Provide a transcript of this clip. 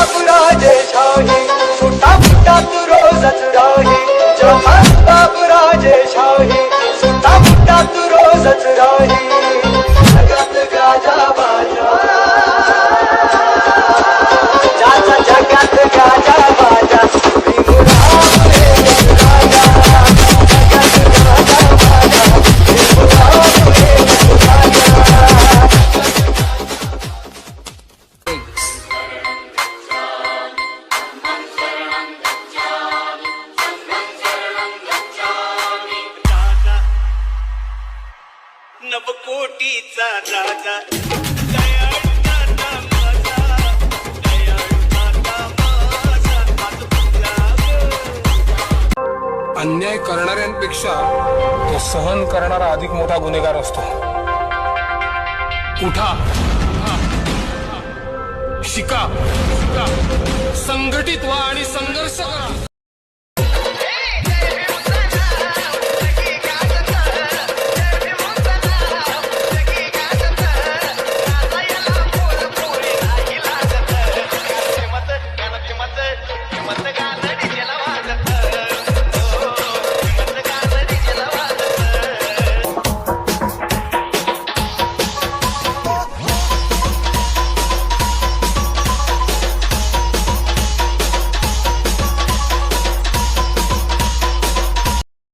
बाबूराजेशाही सुटा फुटा तू रोजच राही जहान बाबूराजेशाही सुटा फुटा तू रोजच राही जगात गाजा बाजा ज्याचा जगात गाजा बाजा बिमुरामुळे राजा जगात गाजा बाजा बिमुरामुळे राजा नवकोटीचा राजा दयाळू दाता माझा दयाळू दाता माझा हात फुलावं. अन्याय करणाऱ्यांपेक्षा तो सहन करणारा अधिक मोठा गुन्हेगार असतो. उठा, शिका, संघटित व्हा आणि संघर्ष करा.